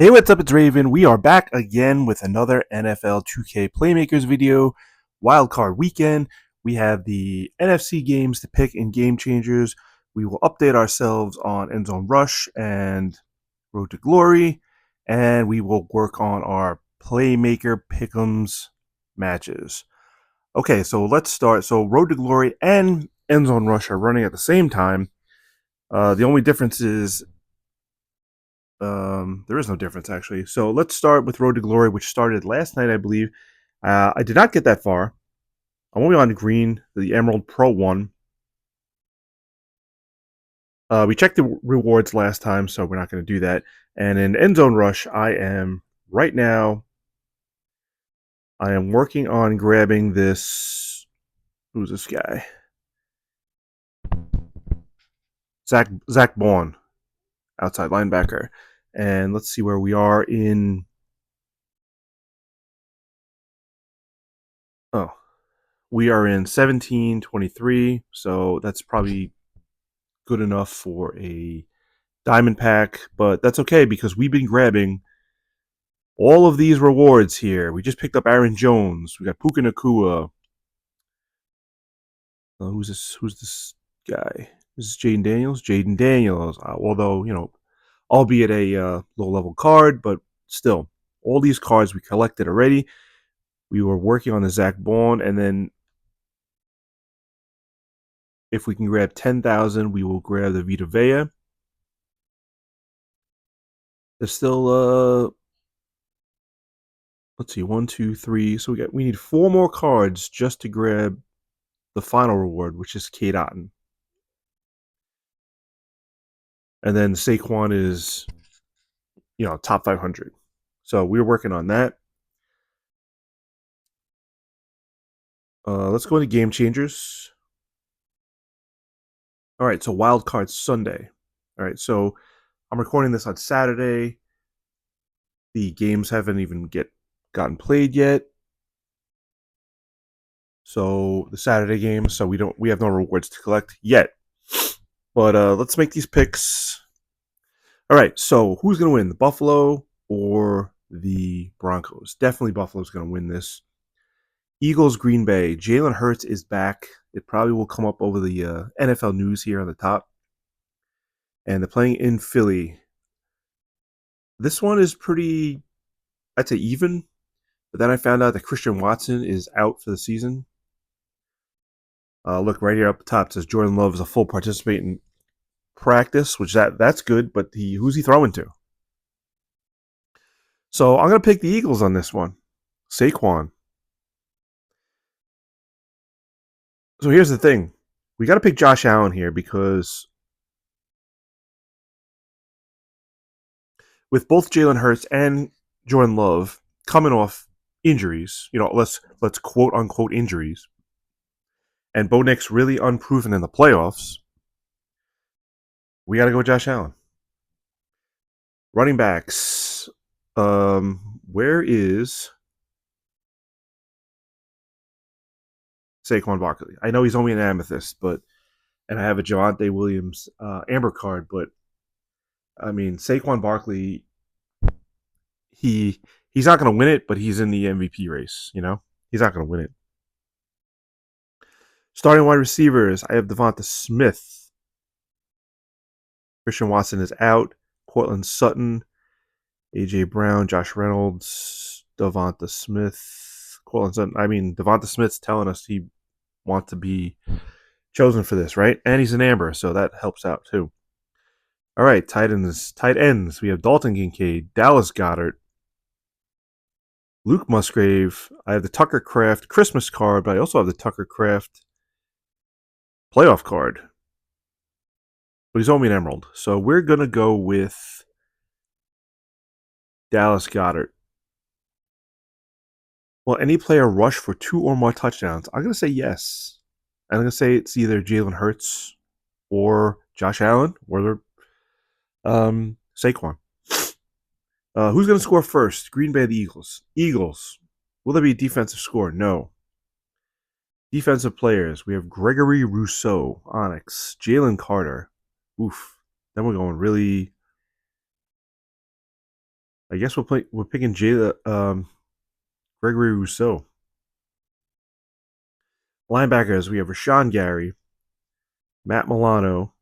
Hey, what's up? It's Raven. We are back again with another NFL 2K Playmakers video. Wildcard weekend. We have the NFC games to pick in Game Changers. We will update ourselves on ENDZONE Rush and Road to Glory. And we will work on our Playmaker Pick'ems matches. Okay, so let's start. So Road to Glory and ENDZONE Rush are running at the same time. The only difference is there is no difference actually. So let's start with Road to Glory, which started last night, I believe. I did not get that far. I'm only on green, the Emerald Pro 1. We checked the rewards last time, so we're not going to do that. And in ENDZONE Rush, I am right now. I am working on grabbing this. Who's this guy? Zach Baun, outside linebacker. And let's see where we are in. Oh, we are in 1723, so that's probably good enough for a diamond pack, but that's okay because we've been grabbing all of these rewards here. We just picked up Aaron Jones. We got Puka Nacua. Who's this guy? This is Jaden Daniels. Jaden Daniels. Although, albeit a low-level card, but still, all these cards we collected already. We were working on the Zach Baun, and then if we can grab 10,000, we will grab the Vita Vea. There's still let's see, 1, 2, 3. So we need 4 more cards just to grab the final reward, which is Kate Otten. And then Saquon is, top 500. So we're working on that. Let's go into Game Changers. All right, so Wild Card Sunday. All right, so I'm recording this on Saturday. The games haven't even gotten played yet. So the Saturday games, so we have no rewards to collect yet. But let's make these picks. All right, so who's going to win, the Buffalo or the Broncos? Definitely Buffalo's going to win this. Eagles, Green Bay. Jalen Hurts is back. It probably will come up over the NFL news here on the top. And they're playing in Philly. This one is pretty, I'd say, even. But then I found out that Christian Watson is out for the season. Look, right here up top, it says Jordan Love is a full participant in practice, which that's good, but who's he throwing to? So I'm going to pick the Eagles on this one. Saquon. So here's the thing. We got to pick Josh Allen here because with both Jalen Hurts and Jordan Love coming off injuries, let's quote unquote injuries, and Bo Nix really unproven in the playoffs, we got to go with Josh Allen. Running backs. Where is Saquon Barkley? I know he's only an amethyst, and I have a Javonte Williams amber card, but I mean Saquon Barkley, he's not going to win it, but he's in the MVP race. He's not going to win it. Starting wide receivers, I have Devonta Smith. Christian Watson is out. Cortland Sutton, A.J. Brown, Josh Reynolds, Devonta Smith, Cortland Sutton. I mean, Devonta Smith's telling us he wants to be chosen for this, right? And he's an amber, so that helps out too. All right, tight ends. We have Dalton Kincaid, Dallas Goedert, Luke Musgrave. I have the Tucker Kraft Christmas card, but I also have the Tucker Kraft playoff card. But he's only an emerald. So we're going to go with Dallas Goedert. Will any player rush for 2 or more touchdowns? I'm going to say yes. I'm going to say it's either Jalen Hurts or Josh Allen or Saquon. Who's going to score first? Green Bay, the Eagles. Eagles. Will there be a defensive score? No. Defensive players. We have Gregory Rousseau, Onyx, Jalen Carter. Oof. Then we're going really. I guess we're picking Gregory Rousseau. Linebackers, we have Rashawn Gary, Matt Milano.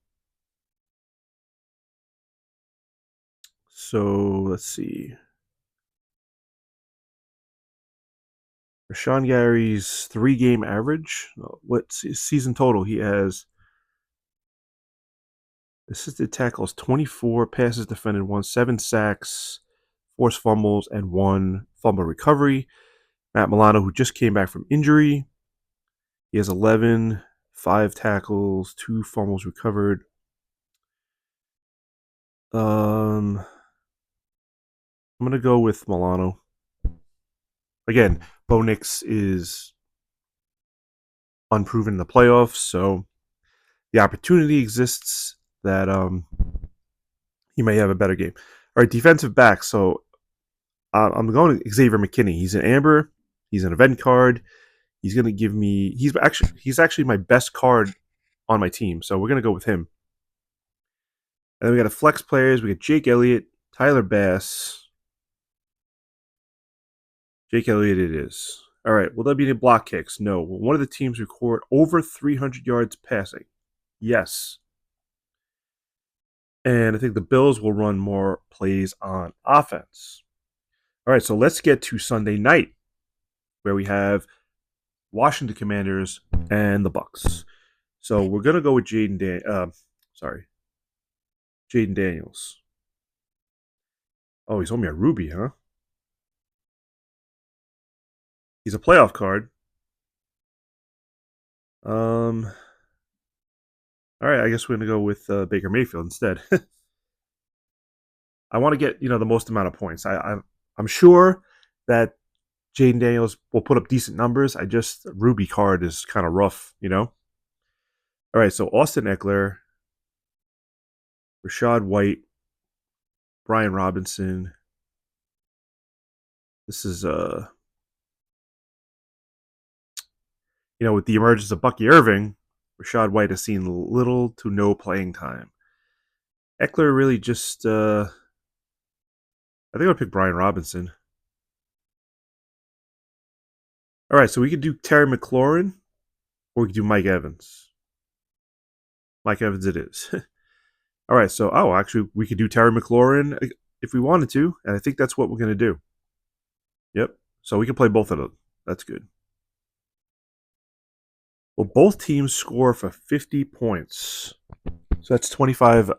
So let's see. Rashawn Gary's 3-game average. What's his season total? He has assisted tackles 24, passes defended 1, 7 sacks, forced fumbles, and 1 fumble recovery. Matt Milano, who just came back from injury, he has 11, 5 tackles, 2 fumbles recovered. I'm going to go with Milano. Again, Bo Nix is unproven in the playoffs, so the opportunity exists that he may have a better game. All right, defensive back. So I'm going to Xavier McKinney. He's an Amber. He's an event card. He's going to give me. He's actually my best card on my team. So we're going to go with him. And then we got a flex players. We got Jake Elliott, Tyler Bass. Jake Elliott it is. All right. Will there be any block kicks? No. Will one of the teams record over 300 yards passing? Yes. And I think the Bills will run more plays on offense. All right. So let's get to Sunday night, where we have Washington Commanders and the Bucks. So we're gonna go with Jaden Daniels. Oh, he's only a Ruby, huh? He's a playoff card. All right, I guess we're gonna go with Baker Mayfield instead. I want to get the most amount of points. I'm sure that Jaden Daniels will put up decent numbers. Ruby card is kind of rough, All right, so Austin Eckler, Rashad White, Brian Robinson. This is with the emergence of Bucky Irving, Rashad White has seen little to no playing time. Eckler really just I think I'll pick Brian Robinson. All right, so we could do Terry McLaurin or we could do Mike Evans. Mike Evans it is. All right, so actually we could do Terry McLaurin if we wanted to, and I think that's what we're going to do. Yep. So we can play both of them. That's good. Well, both teams score for 50 points. So that's 25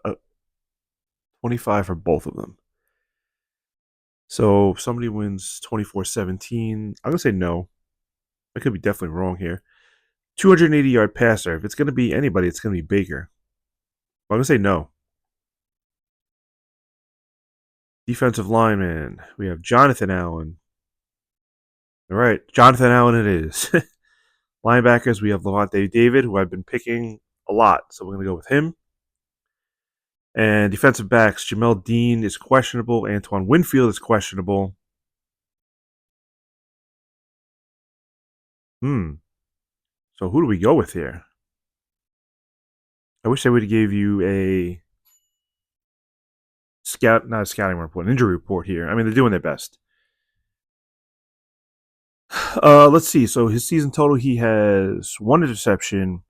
for both of them. So if somebody wins 24-17, I'm going to say no. I could be definitely wrong here. 280-yard passer. If it's going to be anybody, it's going to be Baker. But I'm going to say no. Defensive lineman. We have Jonathan Allen. All right, Jonathan Allen it is. Linebackers, we have Levante David, who I've been picking a lot. So we're going to go with him. And defensive backs, Jamel Dean is questionable. Antoine Winfield is questionable. So who do we go with here? I wish they would have gave you a not a scouting report, an injury report here. I mean, they're doing their best. Let's see. So his season total, he has 1 interception,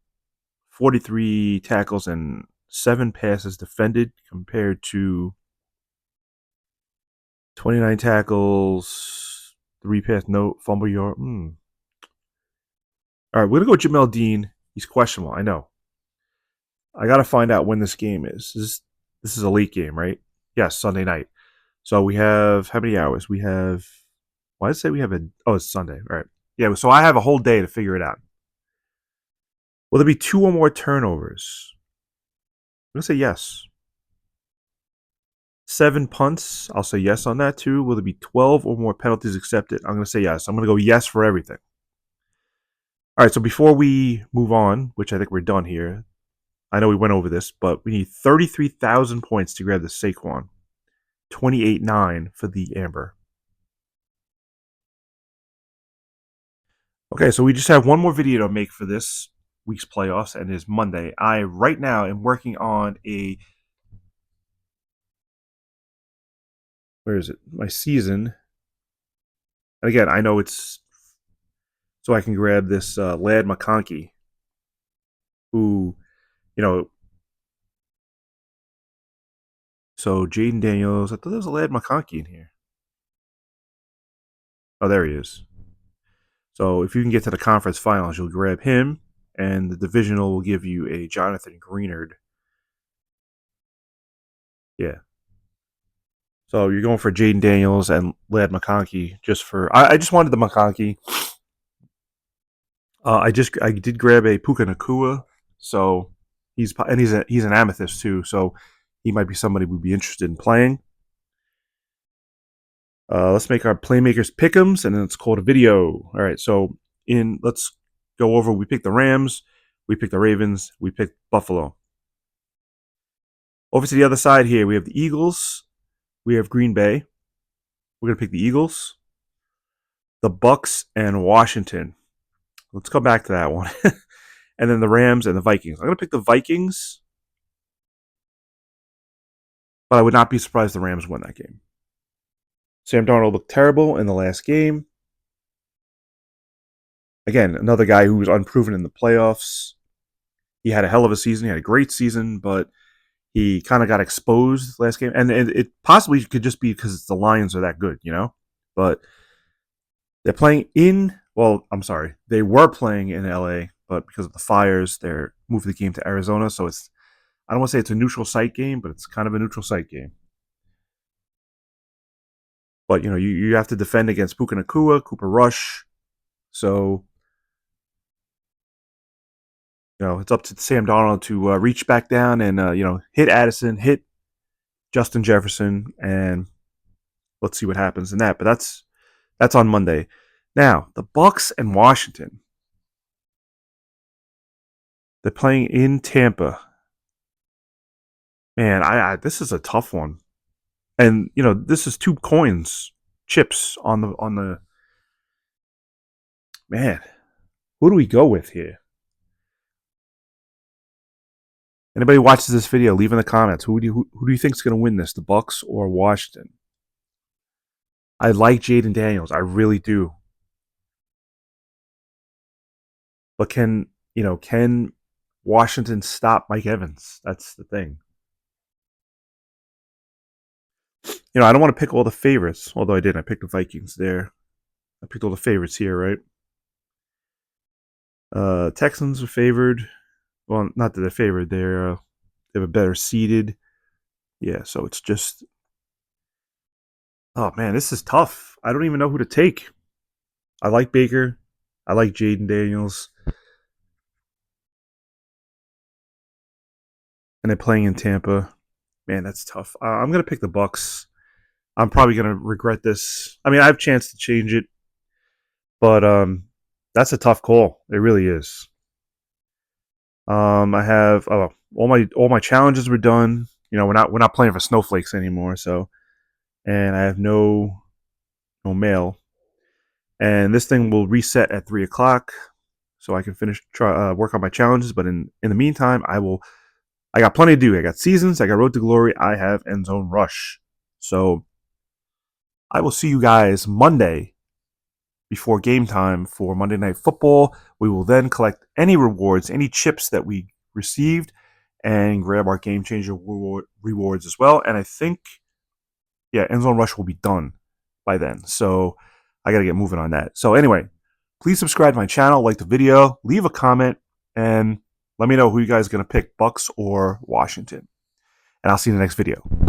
43 tackles, and 7 passes defended compared to 29 tackles, 3 pass, no fumble yard. All right, we're going to go with Jamel Dean. He's questionable, I know. I got to find out when this game is. This is a late game, right? Yes, Sunday night. So we have, how many hours? We have, why did I say we have it's Sunday. All right. Yeah, so I have a whole day to figure it out. Will there be 2 or more turnovers? I'm going to say yes. 7 punts. I'll say yes on that too. Will there be 12 or more penalties accepted? I'm going to say yes. I'm going to go yes for everything. All right, so before we move on, which I think we're done here, I know we went over this, but we need 33,000 points to grab the Saquon. 28.9 for the Amber. Okay, so we just have one more video to make for this week's playoffs, and it is Monday. I right now am working on a where is it? My season. And again, I know it's so I can grab this Lad McConkey, who, you know, so Jaden Daniels. I thought there was a Lad McConkey in here. Oh, there he is. So if you can get to the conference finals, you'll grab him, and the divisional will give you a Jonathan Greenard. Yeah. So you're going for Jaden Daniels and Lad McConkey just for. I just wanted the McConkey. I did grab a Puka Nakua, so he's an amethyst too, so he might be somebody we'd be interested in playing. Let's make our playmakers pick'ems, and then let's call it a video. All right, so let's go over. We picked the Rams, we picked the Ravens, we picked Buffalo. Over to the other side here, we have the Eagles, we have Green Bay. We're gonna pick the Eagles, the Bucks, and Washington. Let's come back to that one. And then the Rams and the Vikings. I'm going to pick the Vikings, but I would not be surprised the Rams win that game. Sam Darnold looked terrible in the last game. Again, another guy who was unproven in the playoffs. He had a hell of a season. He had a great season, but he kind of got exposed last game. And it possibly could just be because the Lions are that good, you know? But they're playing in, well, I'm sorry. They were playing in LA, but because of the fires, they're moving the game to Arizona. So I don't want to say it's a neutral site game, but it's kind of a neutral site game. But, you have to defend against Puka Nakua, Cooper Rush. So, it's up to Sam Darnold to reach back down and, hit Addison, hit Justin Jefferson, and let's see what happens in that. But that's on Monday. Now, the Bucks and Washington. They're playing in Tampa. Man, this is a tough one. And, this is 2 chips on the man. Who do we go with here? Anybody watches this video, leave in the comments. Who do you think is going to win this, the Bucks or Washington? I like Jaden Daniels. I really do. But can Washington stop Mike Evans? That's the thing. I don't want to pick all the favorites, although I did. I picked the Vikings there. I picked all the favorites here, right? Texans are favored. Well, not that they're favored. They have a better seeded. Yeah, so it's just. Oh man, this is tough. I don't even know who to take. I like Baker. I like Jaden Daniels. And they're playing in Tampa. Man, that's tough. I'm gonna pick the Bucks. I'm probably gonna regret this. I mean, I have a chance to change it, but that's a tough call. It really is. I have all my challenges were done. We're not playing for snowflakes anymore. So, and I have no mail, and this thing will reset at 3:00, so I can work on my challenges. But in the meantime, I got plenty to do. I got seasons. I got Road to Glory. I have ENDZONE Rush. So I will see you guys Monday before game time for Monday Night Football. We will then collect any rewards, any chips that we received, and grab our Game Changer rewards as well. And I think, ENDZONE Rush will be done by then. So I got to get moving on that. So anyway, please subscribe to my channel, like the video, leave a comment, and let me know who you guys are going to pick, Bucks or Washington. And I'll see you in the next video.